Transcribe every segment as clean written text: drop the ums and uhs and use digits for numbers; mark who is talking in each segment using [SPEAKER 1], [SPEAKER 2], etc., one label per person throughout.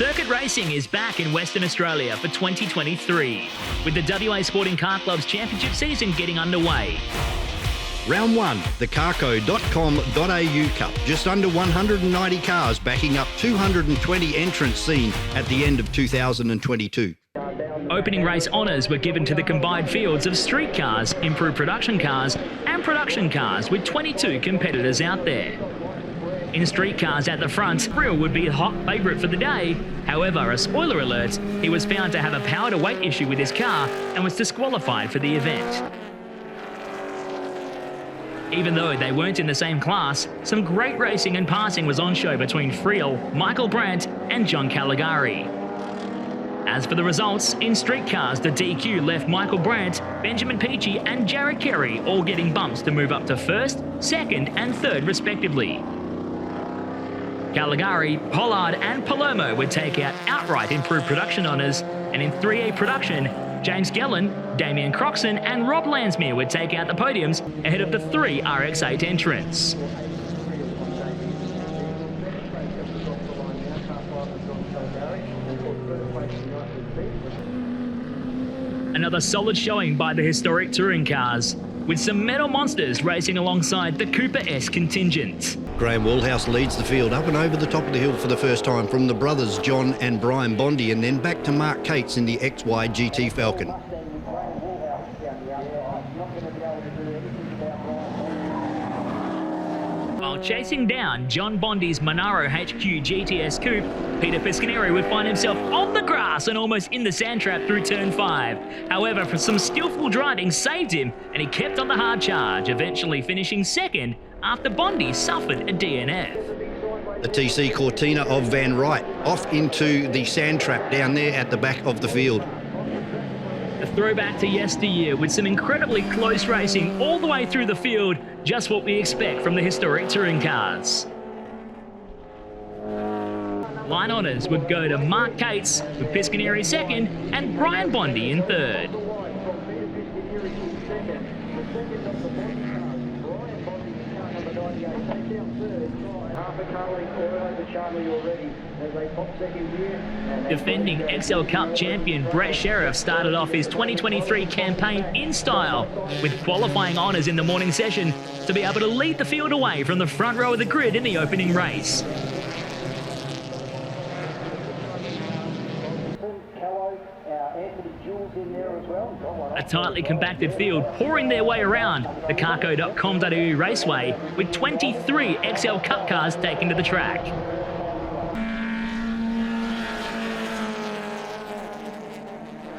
[SPEAKER 1] Circuit racing is back in Western Australia for 2023, with the WA Sporting Car Club's championship season getting underway.
[SPEAKER 2] Round 1, the carco.com.au Cup. Just under 190 cars backing up 220 entrants seen at the end of 2022.
[SPEAKER 1] Opening race honours were given to the combined fields of street cars, improved production cars and production cars, with 22 competitors out there. In street cars at the front, Brewer would be a hot favourite for the day. However, a spoiler alert, he was found to have a power to weight issue with his car and was disqualified for the event. Even though they weren't in the same class, some great racing and passing was on show between Friel, Michael Brandt and John Caligari. As for the results, in street cars, the DQ left Michael Brandt, Benjamin Peachy and Jared Kerry all getting bumps to move up to first, second and third respectively. Caligari, Pollard and Palomo would take out outright improved production honours, and in 3A production, James Gellan, Damien Croxon and Rob Lansmere would take out the podiums ahead of the 3 RX8 entrants. Another solid showing by the historic touring cars, with some metal monsters racing alongside the Cooper S contingent.
[SPEAKER 2] Graham Wallhouse leads the field up and over the top of the hill for the first time from the brothers John and Brian Bondi, and then back to Mark Cates in the XY GT Falcon.
[SPEAKER 1] While chasing down John Bondi's Monaro HQ GTS Coupe, Peter Piscaneri would find himself on the grass and almost in the sand trap through turn 5. However, for some skillful driving saved him and he kept on the hard charge, eventually finishing second after Bondi suffered a DNF.
[SPEAKER 2] The TC Cortina of Van Wright off into the sand trap down there at the back of the field.
[SPEAKER 1] A throwback to yesteryear with some incredibly close racing all the way through the field, just what we expect from the historic touring cars. Line honours would go to Mark Cates, with Piscaneri second and Brian Bondi in third. Defending XL Cup champion Brett Sheriff started off his 2023 campaign in style, with qualifying honours in the morning session to be able to lead the field away from the front row of the grid in the opening race. A tightly compacted field pouring their way around the carco.com.au Raceway, with 23 XL Cup cars taken to the track.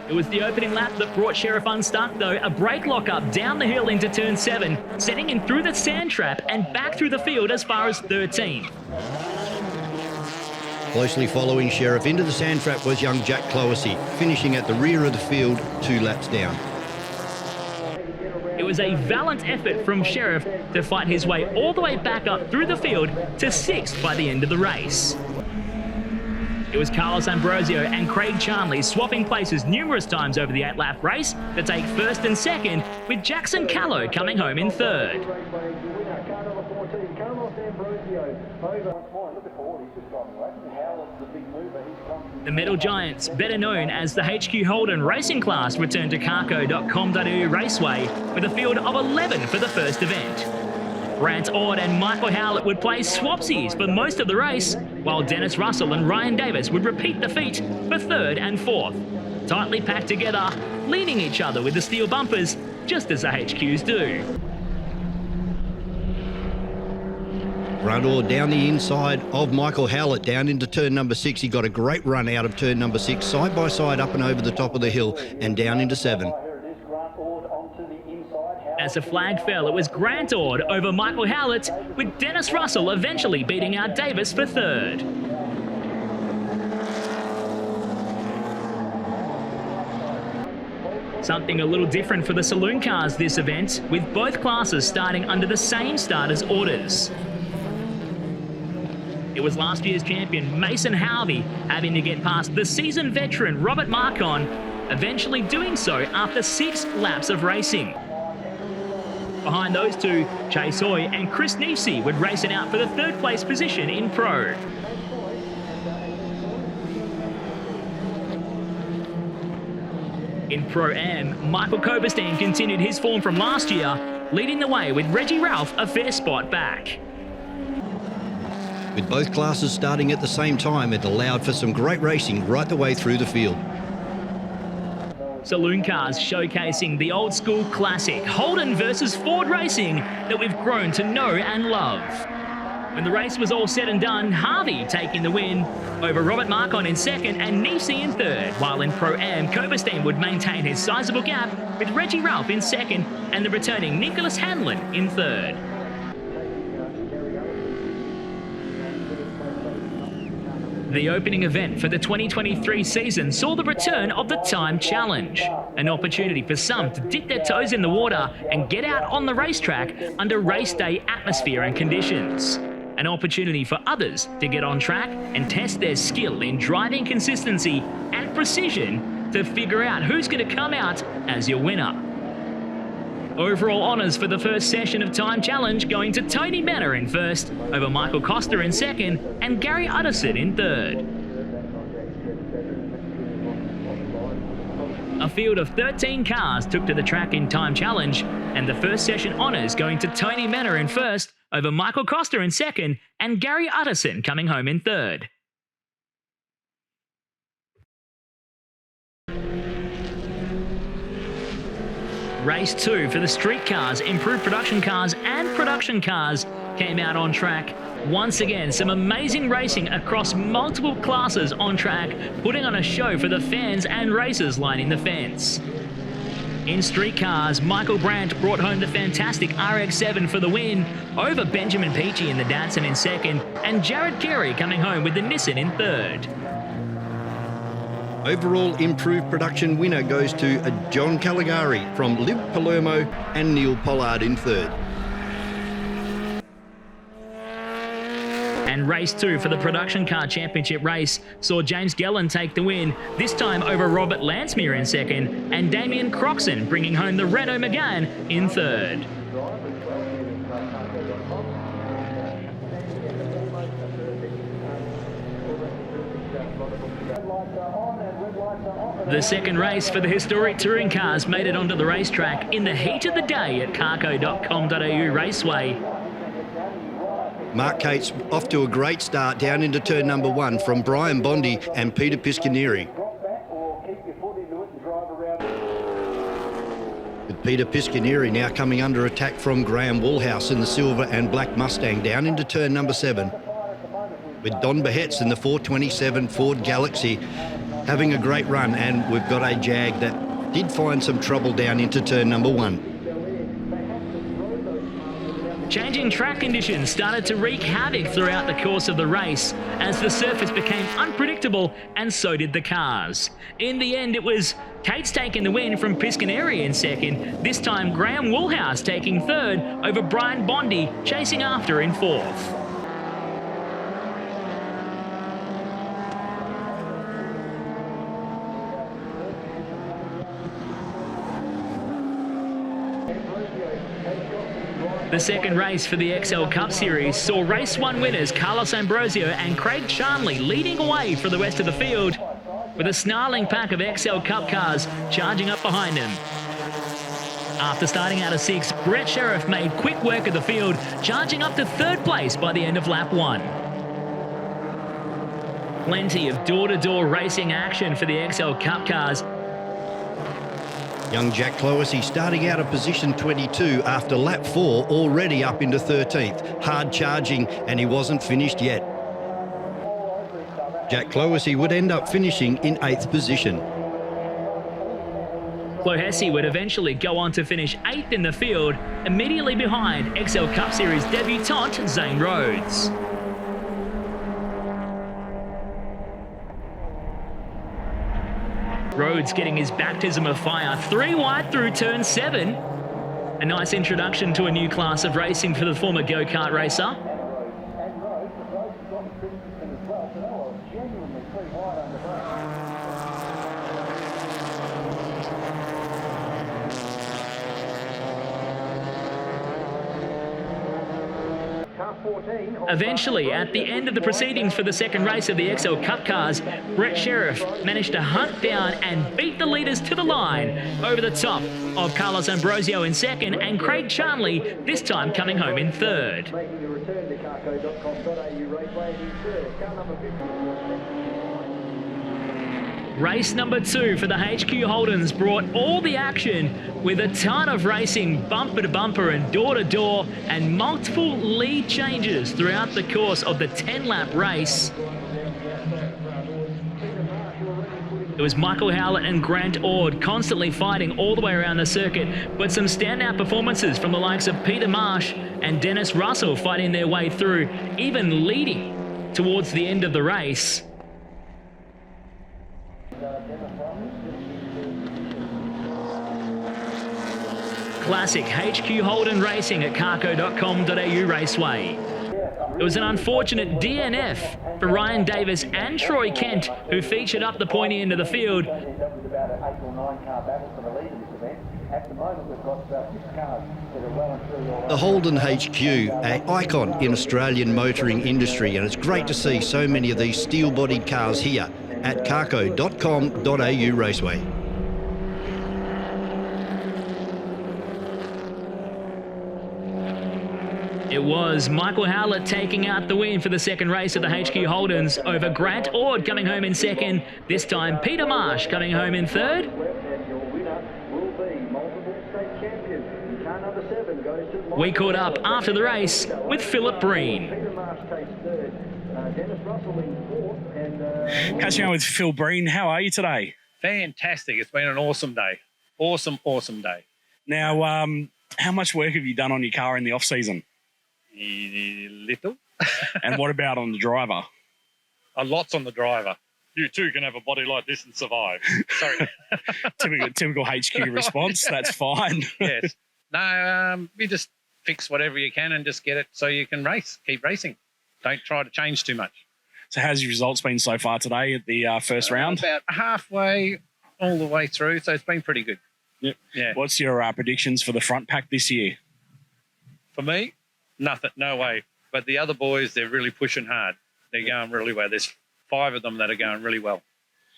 [SPEAKER 1] It was the opening lap that brought Sheriff unstuck though, a brake lock-up down the hill into turn 7, setting him through the sand trap and back through the field as far as 13th.
[SPEAKER 2] Closely following Sheriff into the sand trap was young Jack Cloessy, finishing at the rear of the field 2 laps down.
[SPEAKER 1] It was a valiant effort from Sheriff to fight his way all the way back up through the field to 6th by the end of the race. It was Carlos Ambrosio and Craig Charnley swapping places numerous times over the 8-lap race to take first and second, with Jackson Callow coming home in third. The Metal Giants, better known as the HQ Holden racing class, returned to carco.com.au Raceway with a field of 11 for the first event. Brant Ord and Michael Howlett would play swapsies for most of the race, while Dennis Russell and Ryan Davis would repeat the feat for third and fourth, tightly packed together, leaning each other with the steel bumpers, just as the HQs do.
[SPEAKER 2] Brant Ord down the inside of Michael Howlett down into turn number 6. He got a great run out of turn number 6, side by side up and over the top of the hill and down into 7.
[SPEAKER 1] As the flag fell, it was Grant Ord over Michael Howlett, with Dennis Russell eventually beating out Davis for third. Something a little different for the Saloon cars this event, with both classes starting under the same starters' orders. It was last year's champion Mason Harvey having to get past the seasoned veteran Robert Marcon, eventually doing so after 6 laps of racing. Behind those two, Chase Hoy and Chris Neefsey would race it out for the 3rd place position in Pro. In Pro-Am, Michael Koberstein continued his form from last year, leading the way with Reggie Ralph a fair spot back.
[SPEAKER 2] With both classes starting at the same time, it allowed for some great racing right the way through the field.
[SPEAKER 1] Saloon cars showcasing the old school classic Holden versus Ford racing that we've grown to know and love. When the race was all said and done, Harvey taking the win over Robert Marcon in second and Nisi in third, while in Pro-Am, Koberstein would maintain his sizable gap with Reggie Ralph in second and the returning Nicholas Hanlon in third. The opening event for the 2023 season saw the return of the Time Challenge, an opportunity for some to dip their toes in the water and get out on the racetrack under race day atmosphere and conditions. An opportunity for others to get on track and test their skill in driving consistency and precision to figure out who's going to come out as your winner. Overall honours for the first session of Time Challenge going to Tony Manor in first, over Michael Costa in second, and Gary Utterson in third. A field of 13 cars took to the track in Time Challenge, and the first session honours going to Tony Manor in first, over Michael Costa in second, and Gary Utterson coming home in third. Race 2 for the street cars, improved production cars and production cars came out on track. Once again, some amazing racing across multiple classes on track, putting on a show for the fans and racers lining the fence. In street cars, Michael Brandt brought home the fantastic RX-7 for the win, over Benjamin Peachy in the Datsun in second, and Jared Carey coming home with the Nissan in third.
[SPEAKER 2] Overall improved production winner goes to John Caligari from Liv Palermo and Neil Pollard in third.
[SPEAKER 1] And race 2 for the production car championship race saw James Gellan take the win, this time over Robert Lansmere in second, and Damien Croxon bringing home the Renault Megane in third. The second race for the historic touring cars made it onto the racetrack in the heat of the day at carco.com.au Raceway.
[SPEAKER 2] Mark Cates off to a great start down into turn number 1 from Brian Bondi and Peter Piscaneri. With Peter Piscaneri now coming under attack from Graham Woolhouse in the silver and black Mustang down into turn number 7. With Don Behetz in the 427 Ford Galaxy having a great run, and we've got a Jag that did find some trouble down into turn number 1.
[SPEAKER 1] Changing track conditions started to wreak havoc throughout the course of the race as the surface became unpredictable, and so did the cars. In the end, it was Cates taking the win from Piscaneri in second, this time Graham Woolhouse taking third over Brian Bondi chasing after in fourth. The second race for the XL Cup Series saw Race 1 winners Carlos Ambrosio and Craig Charnley leading away for the rest of the field, with a snarling pack of XL Cup cars charging up behind him. After starting out of 6, Brett Sheriff made quick work of the field, charging up to third place by the end of lap 1. Plenty of door-to-door racing action for the XL Cup cars.
[SPEAKER 2] Young Jack Cloesy starting out of position 22 after lap 4, already up into 13th. Hard charging, and he wasn't finished yet. Jack Cloesy would end up finishing in 8th position.
[SPEAKER 1] Clohessy would eventually go on to finish 8th in the field, immediately behind XL Cup Series debutant Zane Rhodes. Rhodes getting his baptism of fire 3 wide through turn 7. A nice introduction to a new class of racing for the former go-kart racer. Eventually, at the end of the proceedings for the second race of the XL Cup cars, Brett Sheriff managed to hunt down and beat the leaders to the line over the top of Carlos Ambrosio in second and Craig Charnley, this time coming home in third. Race number 2 for the HQ Holdens brought all the action with a ton of racing bumper to bumper and door to door and multiple lead changes throughout the course of the 10-lap race. It was Michael Howlett and Grant Ord constantly fighting all the way around the circuit, but some standout performances from the likes of Peter Marsh and Dennis Russell fighting their way through, even leading towards the end of the race. Classic HQ Holden racing at carco.com.au Raceway. It was an unfortunate DNF for Ryan Davis and Troy Kent, who featured up the pointy end of the field.
[SPEAKER 2] The Holden HQ, an icon in Australian motoring industry, and it's great to see so many of these steel-bodied cars here at carco.com.au Raceway.
[SPEAKER 1] It was Michael Howlett taking out the win for the second race of the HQ Holdens over Grant Ord coming home in second. This time Peter Marsh coming home in third. We caught up after the race with Phillip Breen.
[SPEAKER 3] Catching up with Phil Breen, how are you today?
[SPEAKER 4] Fantastic. It's been an awesome day. Awesome day.
[SPEAKER 3] Now, how much work have you done on your car in the off-season?
[SPEAKER 4] Little.
[SPEAKER 3] And what about on the driver?
[SPEAKER 4] A lot's on the driver. You too can have a body like this and survive. Sorry.
[SPEAKER 3] typical HQ response. That's fine.
[SPEAKER 4] Yes. No, you just fix whatever you can and just get it so you can race. Keep racing. Don't try to change too much.
[SPEAKER 3] So how's your results been so far today at the first round?
[SPEAKER 4] About halfway all the way through, so it's been pretty good.
[SPEAKER 3] Yep.
[SPEAKER 4] Yeah.
[SPEAKER 3] What's your predictions for the front pack this year?
[SPEAKER 4] For me, nothing, no way. But the other boys, they're really pushing hard. They're going really well. There's 5 of them that are going really well.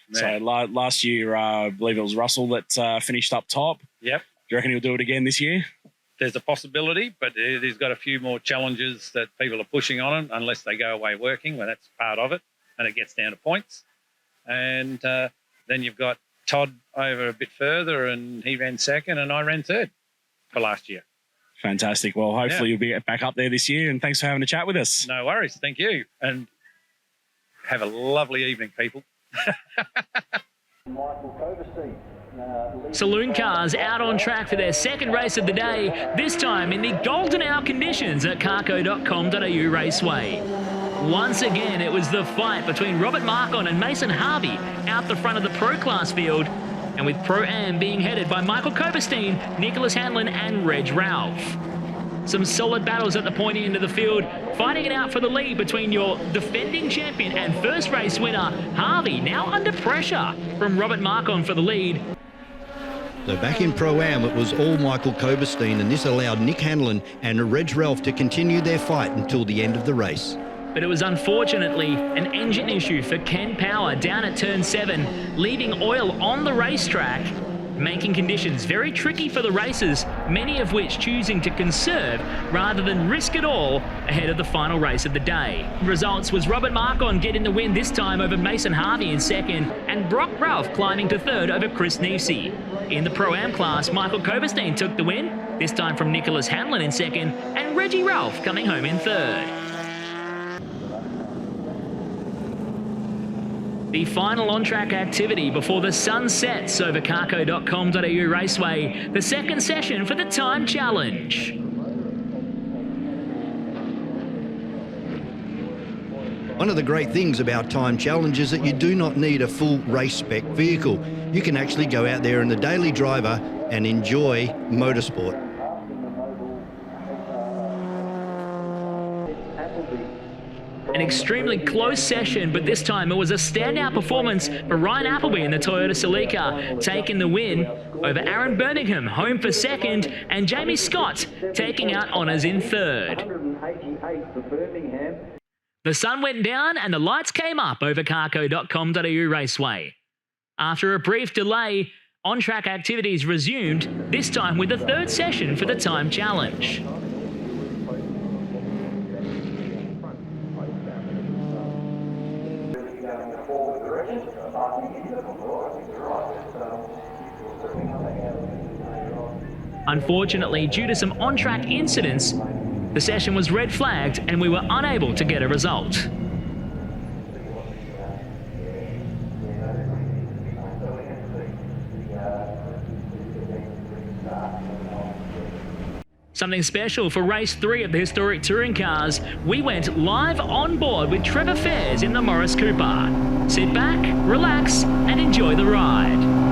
[SPEAKER 3] Yeah. So last year, I believe it was Russell that finished up top.
[SPEAKER 4] Yep.
[SPEAKER 3] Do you reckon he'll do it again this year?
[SPEAKER 4] There's a possibility, but he's got a few more challenges that people are pushing on him unless they go away working, well, that's part of it, and it gets down to points. And then you've got Todd over a bit further, and he ran second, and I ran third for last year.
[SPEAKER 3] Fantastic. Well, hopefully you'll be back up there this year, and thanks for having a chat with us.
[SPEAKER 4] No worries. Thank you. And have a lovely evening, people.
[SPEAKER 1] Saloon cars out on track for their second race of the day, this time in the golden hour conditions at carco.com.au Raceway. Once again, it was the fight between Robert Marcon and Mason Harvey out the front of the Pro Class field, and with Pro-Am being headed by Michael Koberstein, Nicholas Hanlon and Reg Ralph. Some solid battles at the pointy end of the field, fighting it out for the lead between your defending champion and first race winner, Harvey, now under pressure from Robert Marcon for the lead.
[SPEAKER 2] So back in Pro-Am, it was all Michael Koberstein, and this allowed Nick Hanlon and Reg Ralph to continue their fight until the end of the race.
[SPEAKER 1] But it was unfortunately an engine issue for Ken Power down at turn 7, leaving oil on the racetrack, making conditions very tricky for the racers, many of which choosing to conserve rather than risk it all ahead of the final race of the day. Results was Robert Marcon getting the win this time over Mason Harvey in second, and Brock Ralph climbing to third over Chris Nefsey. In the Pro-Am class, Michael Koberstein took the win, this time from Nicholas Hanlon in second, and Reggie Ralph coming home in third. The final on-track activity before the sun sets over carco.com.au Raceway, the second session for the Time Challenge.
[SPEAKER 2] One of the great things about Time Challenge is that you do not need a full race spec vehicle. You can actually go out there in the daily driver and enjoy motorsport.
[SPEAKER 1] An extremely close session, but this time it was a standout performance for Ryan Appleby in the Toyota Celica, taking the win over Aaron Birmingham, home for second, and Jamie Scott taking out honours in third.
[SPEAKER 5] 88 for Birmingham.
[SPEAKER 1] The sun went down and the lights came up over carco.com.au Raceway. After a brief delay, on-track activities resumed, this time with the third session for the time challenge. Unfortunately, due to some on-track incidents, the session was red flagged and we were unable to get a result. Something special for race 3 of the historic touring cars, we went live on board with Trevor Fairs in the Morris Cooper. Sit back, relax, and enjoy the ride.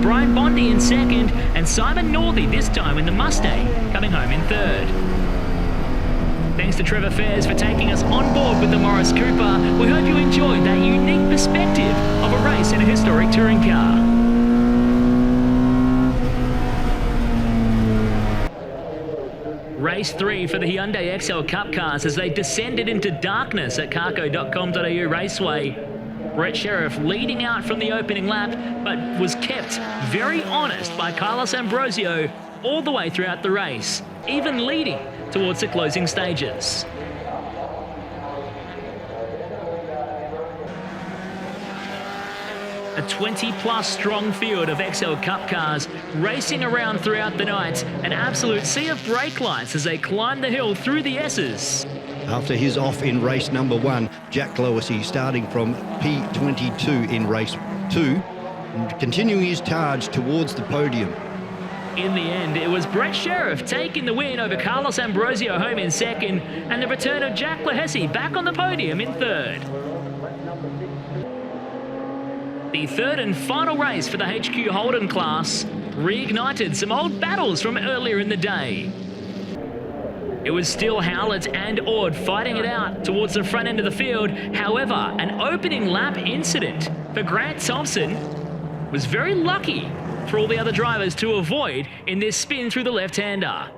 [SPEAKER 1] Brian Bondi in second, and Simon Northey this time in the Mustang, coming home in third. Thanks to Trevor Fairs for taking us on board with the Morris Cooper. We hope you enjoyed that unique perspective of a race in a historic touring car. Race 3 for the Hyundai XL Cup cars as they descended into darkness at carco.com.au Raceway. Brett Sheriff leading out from the opening lap, but was kept very honest by Carlos Ambrosio all the way throughout the race, even leading towards the closing stages. A 20-plus strong field of XL Cup cars racing around throughout the night, an absolute sea of brake lights as they climb the hill through the S's.
[SPEAKER 2] After his off in race number 1, Jack Cloessy starting from P22 in race 2, continuing his charge towards the podium.
[SPEAKER 1] In the end, it was Brett Sheriff taking the win over Carlos Ambrosio home in second, and the return of Jack Lahesi back on the podium in third. The third and final race for the HQ Holden class reignited some old battles from earlier in the day. It was still Howlett and Ord fighting it out towards the front end of the field. However, an opening lap incident for Grant Thompson was very lucky for all the other drivers to avoid in this spin through the left-hander.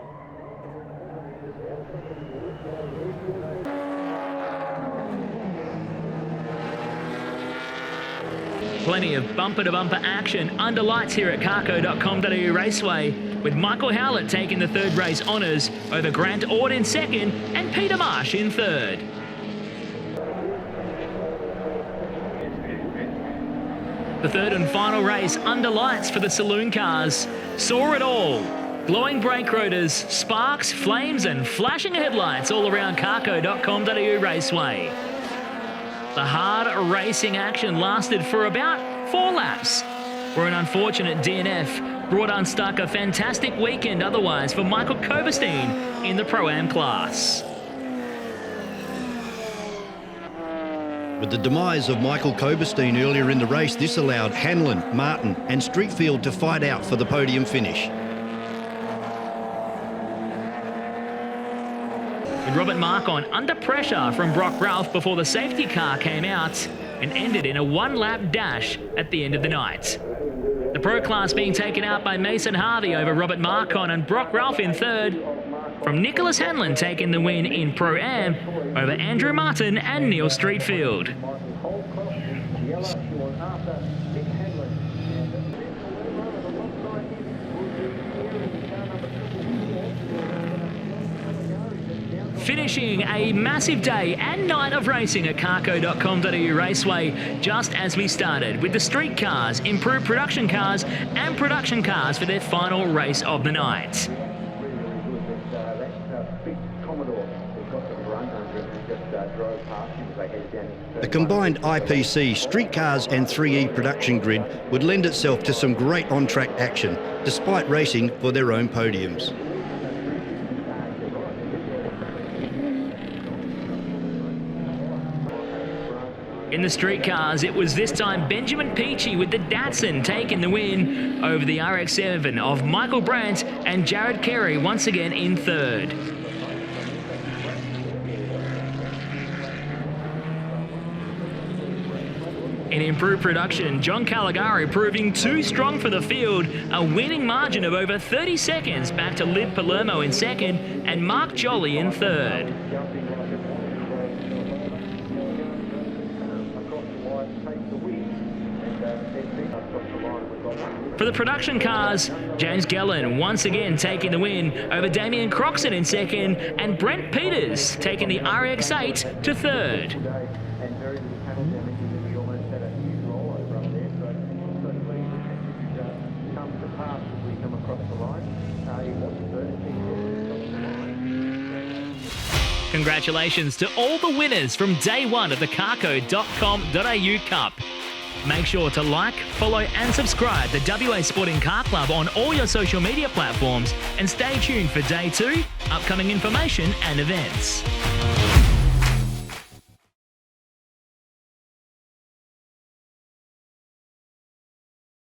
[SPEAKER 1] Plenty of bumper-to-bumper action under lights here at carco.com.au Raceway, with Michael Howlett taking the third race honours over Grant Ord in second and Peter Marsh in third. The third and final race under lights for the Saloon cars saw it all. Glowing brake rotors, sparks, flames and flashing headlights all around carco.com.au Raceway. The hard racing action lasted for about 4 laps, where an unfortunate DNF brought unstuck a fantastic weekend otherwise for Michael Koberstein in the Pro-Am class.
[SPEAKER 2] With the demise of Michael Koberstein earlier in the race, this allowed Hanlon, Martin and Streetfield to fight out for the podium finish.
[SPEAKER 1] With Robert Marcon under pressure from Brock Ralph before the safety car came out and ended in a one-lap dash at the end of the night. The Pro class being taken out by Mason Harvey over Robert Marcon and Brock Ralph in third, from Nicholas Hanlon taking the win in Pro-Am over Andrew Martin and Neil Streetfield. Finishing a massive day and night of racing at carco.com.au Raceway just as we started, with the street cars, improved production cars and production cars for their final race of the night.
[SPEAKER 2] The combined IPC, street cars and 3E production grid would lend itself to some great on-track action, despite racing for their own podiums.
[SPEAKER 1] In the street cars, it was this time Benjamin Peachy with the Datsun taking the win over the RX-7 of Michael Brandt and Jared Carey once again in third. In improved production, John Caligari proving too strong for the field, a winning margin of over 30 seconds back to Liv Palermo in second and Mark Jolly in third. For the production cars, James Gellan once again taking the win over Damien Croxon in second and Brent Peters taking the RX-8 to third. Congratulations to all the winners from day one of the carco.com.au Cup. Make sure to like, follow and subscribe the WA Sporting Car Club on all your social media platforms and stay tuned for day 2, upcoming information and events.